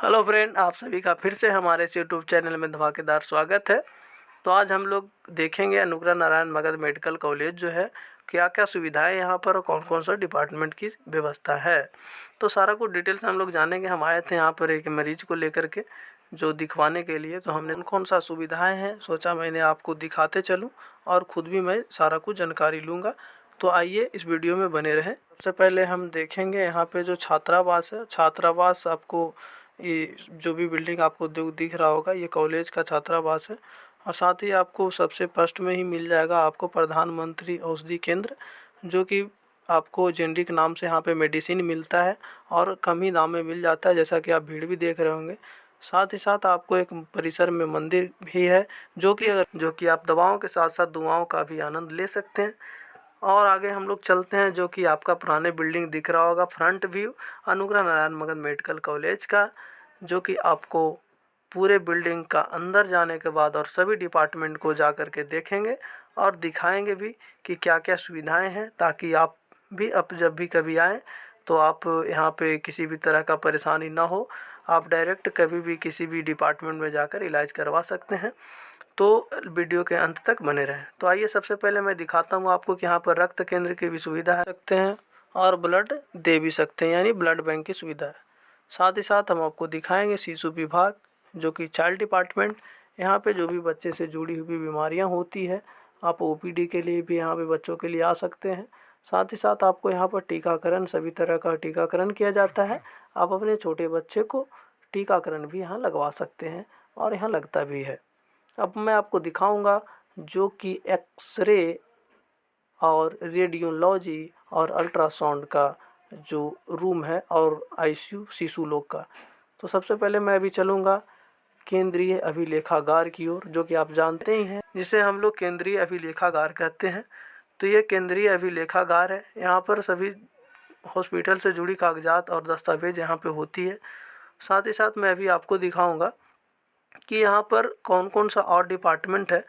Hello friend, आप सभी का फिर से हमारे इस यूट्यूब चैनल में धमाकेदार स्वागत है। तो आज हम लोग देखेंगे अनुग्रह नारायण मगध मेडिकल कॉलेज जो है क्या क्या सुविधाएं यहाँ पर और कौन कौन सा डिपार्टमेंट की व्यवस्था है। तो सारा कुछ डिटेल से हम लोग जानेंगे। हम आए थे यहाँ पर एक मरीज को लेकर के जो दिखवाने के लिए, तो हमने कौन सा सुविधाएँ हैं सोचा मैंने आपको दिखाते चलूँ और ख़ुद भी मैं सारा कुछ जानकारी लूँगा। तो आइए इस वीडियो में बने रहें। सबसे पहले हम देखेंगे यहाँ पे जो छात्रावास है। छात्रावास आपको ये जो भी बिल्डिंग आपको दिख रहा होगा ये कॉलेज का छात्रावास है। और साथ ही आपको सबसे फर्स्ट में ही मिल जाएगा आपको प्रधानमंत्री औषधि केंद्र, जो कि आपको जेनरिक नाम से यहाँ पे मेडिसिन मिलता है और कम ही दाम में मिल जाता है, जैसा कि आप भीड़ भी देख रहे होंगे। साथ ही साथ आपको एक परिसर में मंदिर भी है जो कि आप दवाओं के साथ साथ दुआओं का भी आनंद ले सकते हैं। और आगे हम लोग चलते हैं, जो कि आपका पुराने बिल्डिंग दिख रहा होगा front view Anugrah Narayan Magadh medical college का, जो कि आपको पूरे बिल्डिंग का अंदर जाने के बाद और सभी डिपार्टमेंट को जा कर के देखेंगे और दिखाएंगे भी कि क्या क्या सुविधाएं हैं, ताकि आप भी अब जब भी कभी आएँ तो आप यहाँ पे किसी भी तरह का परेशानी ना हो। आप डायरेक्ट कभी भी किसी भी डिपार्टमेंट में जाकर इलाज करवा सकते हैं। तो वीडियो के अंत तक बने रहें। तो आइए सबसे पहले मैं दिखाता हूँ आपको कि यहाँ पर रक्त केंद्र की भी सुविधा है सकते हैं और ब्लड दे भी सकते हैं, यानी ब्लड बैंक की सुविधा है। साथ ही साथ हम आपको दिखाएंगे शिशु विभाग, जो कि चाइल्ड डिपार्टमेंट। यहाँ पे जो भी बच्चे से जुड़ी हुई बीमारियाँ होती है, आप ओपीडी के लिए भी यहाँ पे बच्चों के लिए आ सकते हैं। साथ ही साथ आपको यहाँ पर टीकाकरण, सभी तरह का टीकाकरण किया जाता है। आप अपने छोटे बच्चे को टीकाकरण भी यहाँ लगवा सकते हैं और यहाँ लगता भी है। अब मैं आपको दिखाऊंगा जो कि एक्सरे और रेडियोलॉजी और अल्ट्रासाउंड का जो रूम है और आईसीयू शिशु लोग का। तो सबसे पहले मैं अभी चलूँगा केंद्रीय अभिलेखागार की ओर, जो कि आप जानते ही हैं जिसे हम लोग केंद्रीय अभिलेखागार कहते हैं। तो ये केंद्रीय अभिलेखागार है। यहाँ पर सभी हॉस्पिटल से जुड़ी कागजात और दस्तावेज यहाँ पे होती है। साथ ही साथ मैं अभी आपको दिखाऊंगा कि यहाँ पर कौन कौन सा और डिपार्टमेंट है।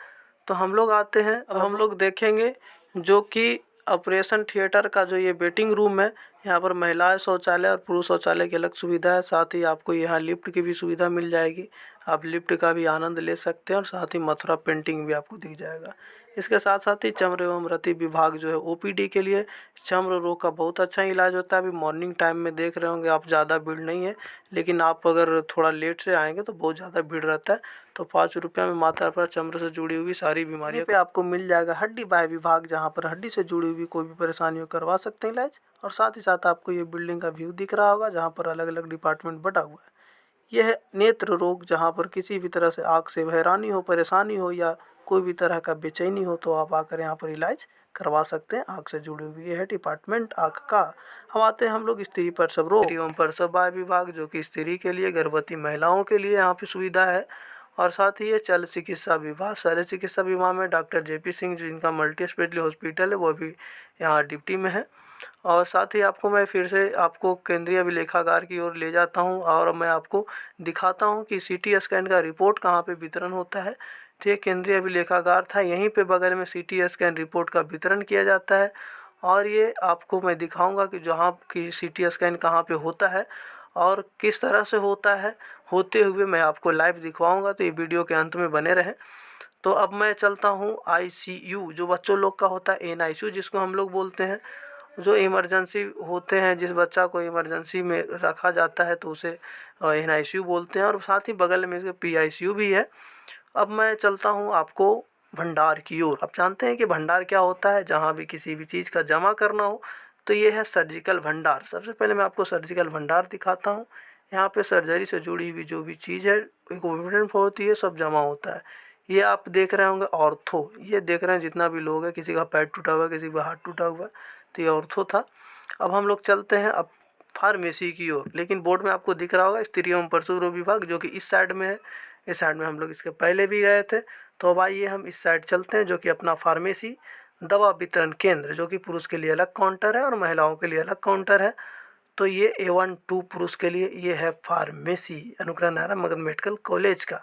तो हम लोग आते हैं, अब हम लोग देखेंगे जो कि ऑपरेशन थिएटर का जो ये वेटिंग रूम है। यहाँ पर महिला शौचालय और पुरुष शौचालय की अलग सुविधा है। साथ ही आपको यहाँ लिफ्ट की भी सुविधा मिल जाएगी, आप लिफ्ट का भी आनंद ले सकते हैं। और साथ ही मथुरा पेंटिंग भी आपको दिख जाएगा। इसके साथ साथ ही चर्म एवं रति विभाग जो है ओपीडी के लिए चर्म रोग का बहुत अच्छा इलाज होता है। अभी मॉर्निंग टाइम में देख रहे होंगे आप, ज़्यादा भीड़ नहीं है, लेकिन आप अगर थोड़ा लेट से आएंगे तो बहुत ज़्यादा भीड़ रहता है। तो 5 रुपये में माथा पर चमड़े से जुड़ी हुई सारी बीमारियों पे आपको मिल जाएगा। हड्डी बाह्य विभाग, जहाँ पर हड्डी से जुड़ी हुई कोई भी परेशानी हो करवा सकते हैं इलाज। और साथ ही साथ आपको ये बिल्डिंग का व्यू दिख रहा होगा, जहाँ पर अलग अलग डिपार्टमेंट बटा हुआ है। यह है नेत्र रोग, जहाँ पर किसी भी तरह से आँख से हैरानी हो, परेशानी हो या कोई भी तरह का बेचैनी हो, तो आप आकर यहाँ पर इलाज करवा सकते हैं। आँख से जुड़ी हुई ये है डिपार्टमेंट आँख का। हम आते हैं हम लोग स्त्री प्रसव रोग एवं प्रसव बाह्य विभाग, जो कि स्त्री के लिए, गर्भवती महिलाओं के लिए यहाँ पे सुविधा है। और साथ ही ये शल्य चिकित्सा विभाग, शल्य चिकित्सा विभाग में डॉक्टर जेपी सिंह, जिनका मल्टी स्पेशलिटी हॉस्पिटल है, वो भी यहाँ ड्यूटी में है। और साथ ही आपको मैं फिर से आपको केंद्रीय अभिलेखागार की ओर ले जाता हूँ और मैं आपको दिखाता हूँ कि सीटी स्कैन का रिपोर्ट कहाँ पे वितरण होता है। तो ये केंद्रीय अभिलेखागार था, यहीं पे बगल में सीटी स्कैन रिपोर्ट का वितरण किया जाता है। और ये आपको मैं दिखाऊंगा कि जहाँ की सीटी स्कैन कहाँ पे होता है और किस तरह से होता है, होते हुए मैं आपको लाइव दिखवाऊंगा। तो ये वीडियो के अंत में बने रहें। तो अब मैं चलता हूँ आईसीयू, जो बच्चों लोग का होता है, एनआईसीयू जिसको हम लोग बोलते हैं, जो इमरजेंसी होते हैं, जिस बच्चा को इमरजेंसी में रखा जाता है तो उसे एनआईसीयू बोलते हैं। और साथ ही बगल में इसके पीआईसीयू भी है। अब मैं चलता हूँ आपको भंडार की ओर। आप जानते हैं कि भंडार क्या होता है, जहाँ भी किसी भी चीज़ का जमा करना हो तो ये है सर्जिकल भंडार। सबसे पहले मैं आपको सर्जिकल भंडार दिखाता हूँ। यहाँ पे सर्जरी से जुड़ी हुई जो भी चीज़ है, इक्विपमेंट होती है, सब जमा होता है। ये आप देख रहे होंगे ऑर्थो, ये देख रहे हैं जितना भी लोग है, किसी का पैर टूटा हुआ है, किसी का हाथ टूटा हुआ है, तो ये ऑर्थो था। अब हम लोग चलते हैं अब फार्मेसी की ओर, लेकिन बोर्ड में आपको दिख रहा होगा स्त्री एवं प्रसूति रोग विभाग, जो कि इस साइड में है। इस साइड में हम लोग इसके पहले भी गए थे। तो अब आइए हम इस साइड चलते हैं, जो कि अपना फार्मेसी दवा वितरण केंद्र, जो कि पुरुष के लिए अलग काउंटर है और महिलाओं के लिए अलग काउंटर है। तो ये A1-2 पुरुष के लिए ये है pharmacy Anugrah Narayan Magadh medical college का।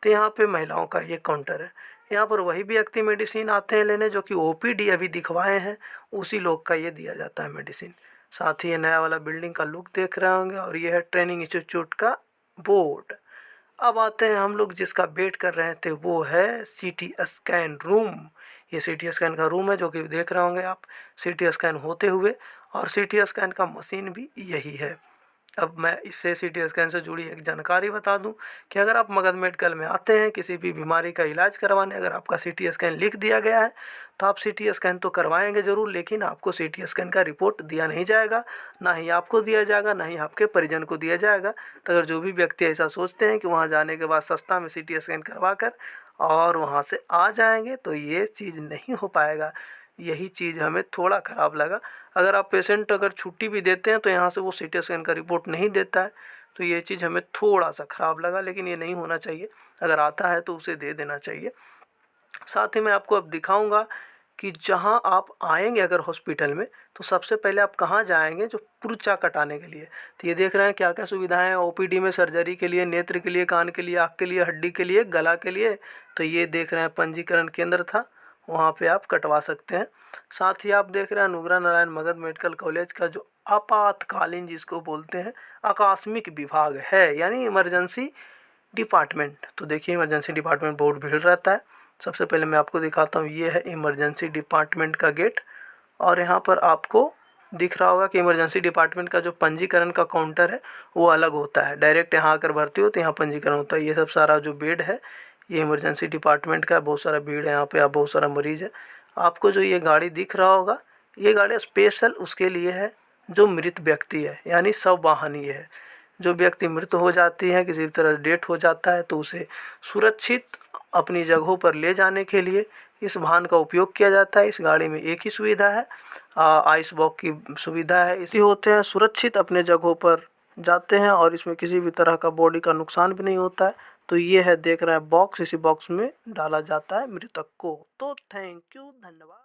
तो यहाँ पे महिलाओं का ये काउंटर है। यहाँ पर वही व्यक्ति मेडिसिन आते हैं लेने जो कि ओपीडी अभी दिखवाए हैं, उसी लोग का ये दिया जाता है मेडिसिन। साथ ही ये नया वाला बिल्डिंग का लुक देख रहे होंगे और ये है ट्रेनिंग इंस्टीट्यूट का बोर्ड। अब आते हैं हम लोग जिसका वेट कर रहे थे, वो है सीटी स्कैन रूम। ये सीटी स्कैन का रूम है जो कि देख रहे होंगे आप सीटी स्कैन होते हुए, और सीटी स्कैन का मशीन भी यही है। अब मैं इससे सीटी स्कैन से जुड़ी एक जानकारी बता दूं कि अगर आप मगध मेडिकल में आते हैं किसी भी बीमारी का इलाज करवाने, अगर आपका सीटी स्कैन लिख दिया गया है तो आप सीटी स्कैन तो करवाएंगे ज़रूर, लेकिन आपको सीटी स्कैन का रिपोर्ट दिया नहीं जाएगा, ना ही आपको दिया जाएगा, ना ही आपके परिजन को दिया जाएगा। तो अगर जो भी व्यक्ति ऐसा सोचते हैं कि वहाँ जाने के बाद सस्ता में सीटी स्कैन करवा कर और वहाँ से आ जाएंगे, तो ये चीज़ नहीं हो पाएगा। यही चीज़ हमें थोड़ा ख़राब लगा। अगर आप पेशेंट अगर छुट्टी भी देते हैं तो यहाँ से वो सीटी स्कैन का रिपोर्ट नहीं देता है, तो ये चीज़ हमें थोड़ा सा ख़राब लगा, लेकिन ये नहीं होना चाहिए। अगर आता है तो उसे दे देना चाहिए। साथ ही मैं आपको अब दिखाऊंगा कि जहाँ आप आएंगे अगर हॉस्पिटल में, तो सबसे पहले आप कहाँ जाएंगे, जो पर्चा कटाने के लिए। तो ये देख रहे हैं क्या क्या सुविधाएं हैं ओपीडी में, सर्जरी के लिए, नेत्र के लिए, कान के लिए, आँख के लिए, हड्डी के लिए, गला के लिए। तो ये देख रहे हैं पंजीकरण केंद्र था, वहाँ पे आप कटवा सकते हैं। साथ ही आप देख रहे हैं अनुग्रह नारायण मगध मेडिकल कॉलेज का जो आपातकालीन जिसको बोलते हैं आकस्मिक विभाग है, यानी इमरजेंसी डिपार्टमेंट। तो देखिए इमरजेंसी डिपार्टमेंट बहुत भीड़ रहता है। सबसे पहले मैं आपको दिखाता हूँ, ये है इमरजेंसी डिपार्टमेंट का गेट, और यहाँ पर आपको दिख रहा होगा कि इमरजेंसी डिपार्टमेंट का जो पंजीकरण का काउंटर है वो अलग होता है। डायरेक्ट यहाँ आकर भर्ती हो तो यहाँ पंजीकरण होता है। ये सब सारा जो बेड है ये इमरजेंसी डिपार्टमेंट का, बहुत सारा भीड़ है यहाँ पे, आप बहुत सारा मरीज़ है। आपको जो ये गाड़ी दिख रहा होगा, ये गाड़ी स्पेशल उसके लिए है जो मृत व्यक्ति है, यानी शव वाहनी है। जो व्यक्ति मृत हो जाती है, किसी तरह डेथ हो जाता है, तो उसे सुरक्षित अपनी जगहों पर ले जाने के लिए इस वाहन का उपयोग किया जाता है। इस गाड़ी में एक ही सुविधा है, आइस बॉक्स की सुविधा है। इसी होते हैं सुरक्षित अपने जगहों पर जाते हैं, और इसमें किसी भी तरह का बॉडी का नुकसान भी नहीं होता है। तो ये है देख रहे हैं बॉक्स, इसी बॉक्स में डाला जाता है मृतक को। तो थैंक यू, धन्यवाद।